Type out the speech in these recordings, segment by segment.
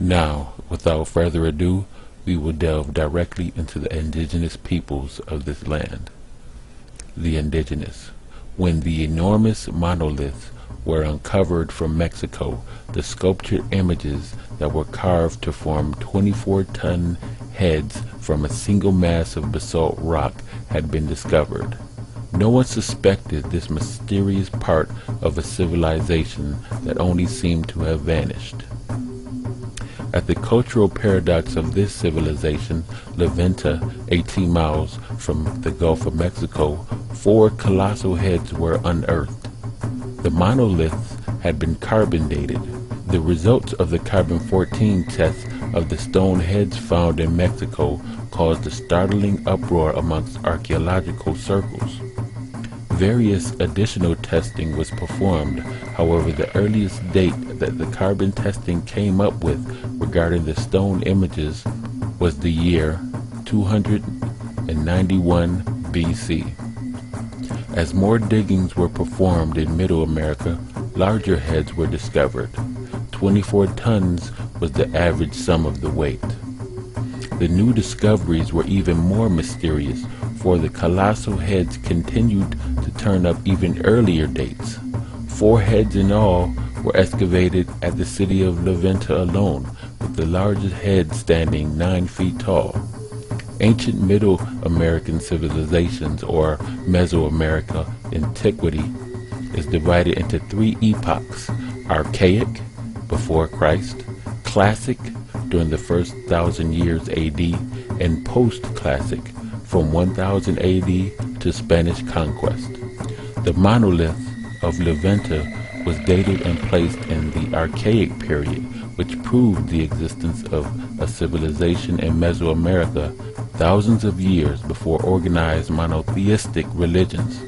Now, without further ado, we will delve directly into the indigenous peoples of this land. The indigenous. When the enormous monoliths were uncovered from Mexico, the sculptured images that were carved to form 24-ton heads from a single mass of basalt rock had been discovered. No one suspected this mysterious part of a civilization that only seemed to have vanished. At the cultural paradox of this civilization, La Venta, 18 miles from the Gulf of Mexico, 4 colossal heads were unearthed. The monoliths had been carbon dated. The results of the carbon-14 tests of the stone heads found in Mexico caused a startling uproar amongst archaeological circles. Various additional testing was performed. However, the earliest date that the carbon testing came up with regarding the stone images was the year 291 BC. As more diggings were performed in Middle America, larger heads were discovered. 24 tons was the average sum of the weight. The new discoveries were even more mysterious, for the colossal heads continued to turn up even earlier dates. 4 heads in all were excavated at the city of La Venta alone, with the largest head standing 9 feet tall. Ancient Middle American civilizations, or Mesoamerica antiquity, is divided into 3 epochs: Archaic, before Christ; Classic, during the first 1,000 years AD; and Post-Classic, from 1000 AD to Spanish conquest. The monolith of La Venta was dated and placed in the Archaic period, which proved the existence of a civilization in Mesoamerica thousands of years before organized monotheistic religions.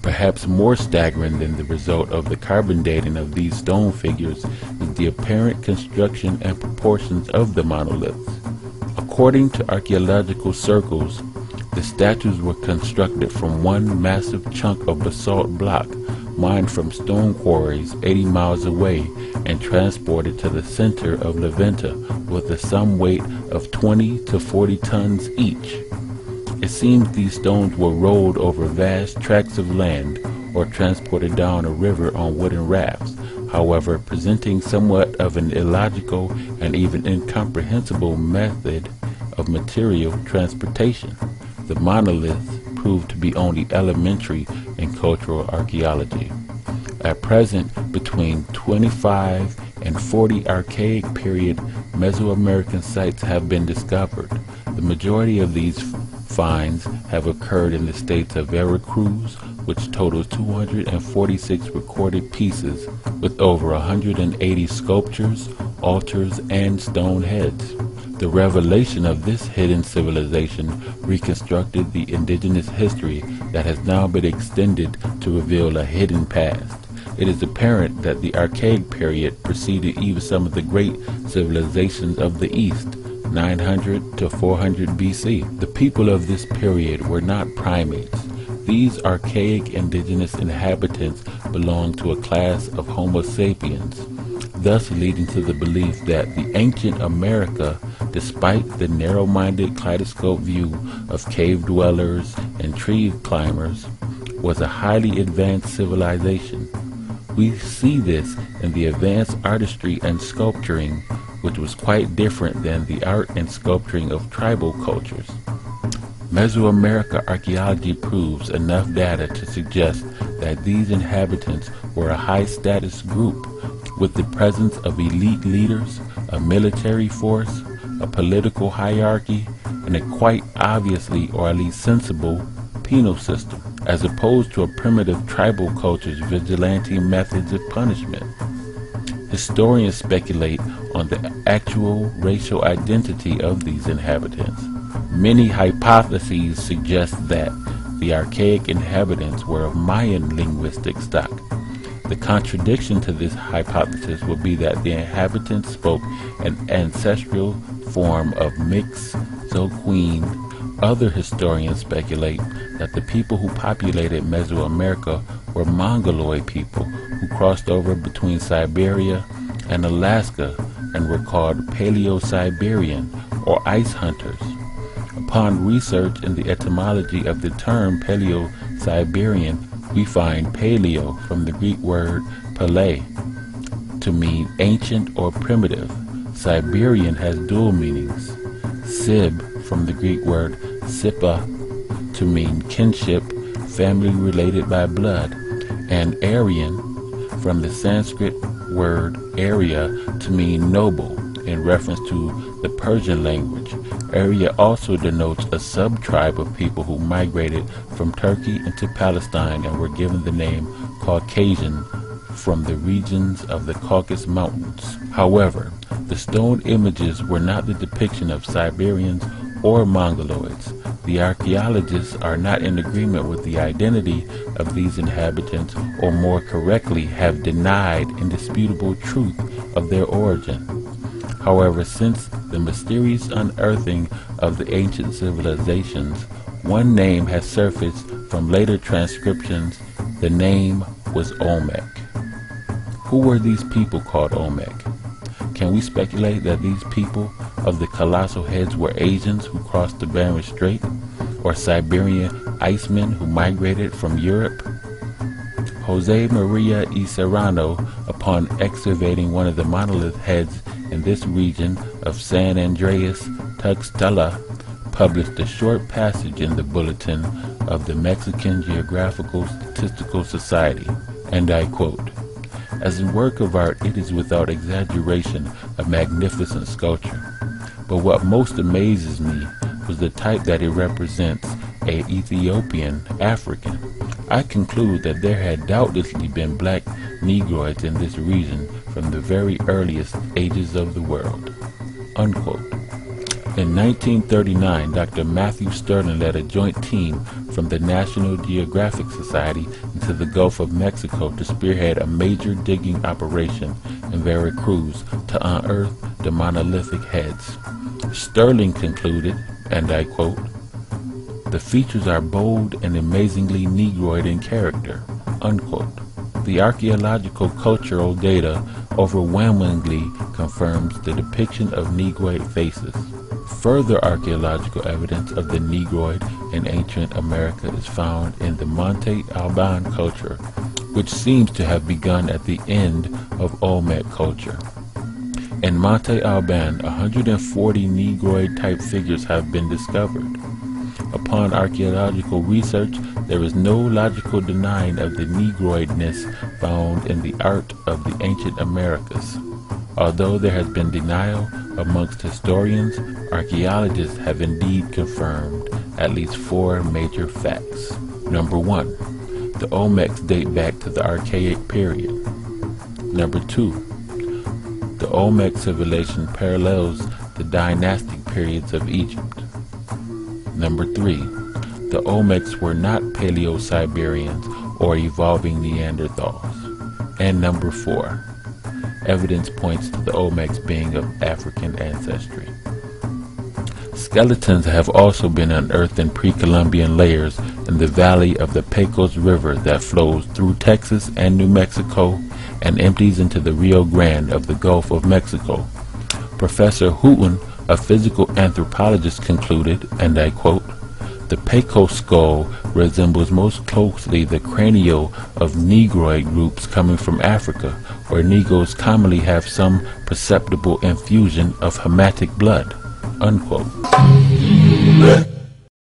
Perhaps more staggering than the result of the carbon dating of these stone figures is the apparent construction and proportions of the monoliths. According to archaeological circles, the statues were constructed from one massive chunk of basalt block mined from stone quarries 80 miles away and transported to the center of La Venta with a sum weight of 20 to 40 tons each. It seems these stones were rolled over vast tracts of land or transported down a river on wooden rafts, however, presenting somewhat of an illogical and even incomprehensible method of material transportation. The monoliths proved to be only elementary in cultural archaeology. At present, between 25 and 40 Archaic period Mesoamerican sites have been discovered. The majority of these finds have occurred in the states of Veracruz, which totals 246 recorded pieces with over 180 sculptures, altars, and stone heads. The revelation of this hidden civilization reconstructed the indigenous history that has now been extended to reveal a hidden past. It is apparent that the Archaic period preceded even some of the great civilizations of the East, 900 to 400 BC. The people of this period were not primates. These archaic indigenous inhabitants belonged to a class of Homo sapiens, thus leading to the belief that the ancient America, despite the narrow-minded kaleidoscope view of cave dwellers and tree climbers, was a highly advanced civilization. We see this in the advanced artistry and sculpturing, which was quite different than the art and sculpturing of tribal cultures. Mesoamerica archaeology proves enough data to suggest that these inhabitants were a high-status group with the presence of elite leaders, a military force, a political hierarchy, and a quite obviously, or at least sensible, penal system, as opposed to a primitive tribal culture's vigilante methods of punishment. Historians speculate on the actual racial identity of these inhabitants. Many hypotheses suggest that the archaic inhabitants were of Mayan linguistic stock. The contradiction to this hypothesis would be that the inhabitants spoke an ancestral form of mixed Zoqueen. Other historians speculate that the people who populated Mesoamerica were Mongoloid people who crossed over between Siberia and Alaska and were called Paleo-Siberian or ice hunters. Upon research in the etymology of the term Paleo-Siberian, we find paleo from the Greek word palais to mean ancient or primitive. Siberian has dual meanings. Sib from the Greek word sipa to mean kinship, family related by blood, and Aryan from the Sanskrit word Arya to mean noble in reference to the Persian language. Arya also denotes a sub-tribe of people who migrated from Turkey into Palestine and were given the name Caucasian from the regions of the Caucasus Mountains. However, the stone images were not the depiction of Siberians or Mongoloids. The archaeologists are not in agreement with the identity of these inhabitants, or more correctly, have denied indisputable truth of their origin. However, since the mysterious unearthing of the ancient civilizations, one name has surfaced from later transcriptions. The name was Olmec. Who were these people called Olmec? Can we speculate that these people of the colossal heads were Asians who crossed the Bering Strait, or Siberian icemen who migrated from Europe? Jose Maria y Serrano, upon excavating one of the monolith heads in this region of San Andreas Tuxtla, published a short passage in the Bulletin of the Mexican Geographical Statistical Society, and I quote, "As a work of art, it is without exaggeration a magnificent sculpture. But what most amazes me was the type that it represents, a Ethiopian African. I conclude that there had doubtlessly been black Negroids in this region from the very earliest ages of the world." Unquote. In 1939, Dr. Matthew Sterling led a joint team from the National Geographic Society into the Gulf of Mexico to spearhead a major digging operation in Veracruz to unearth the monolithic heads. Sterling concluded, and I quote, "The features are bold and amazingly Negroid in character." Unquote. The archaeological cultural data overwhelmingly confirms the depiction of Negroid faces. Further archaeological evidence of the Negroid in ancient America is found in the Monte Alban culture, which seems to have begun at the end of Olmec culture. In Monte Alban, 140 Negroid-type figures have been discovered. Upon archaeological research, there is no logical denying of the Negroidness found in the art of the ancient Americas. Although there has been denial amongst historians, archaeologists have indeed confirmed at least 4 major facts. Number 1, the Olmecs date back to the Archaic period. Number 2, the Olmec civilization parallels the dynastic periods of Egypt. Number 3, the Olmecs were not Paleo-Siberians or evolving Neanderthals. And number 4, evidence points to the Olmecs being of African ancestry. Skeletons have also been unearthed in pre-Columbian layers in the valley of the Pecos River that flows through Texas and New Mexico and empties into the Rio Grande of the Gulf of Mexico. Professor Houghton, a physical anthropologist, concluded, and I quote, "The Pecos skull resembles most closely the cranial of Negroid groups coming from Africa, where Negroes commonly have some perceptible infusion of Hamitic blood." Unquote.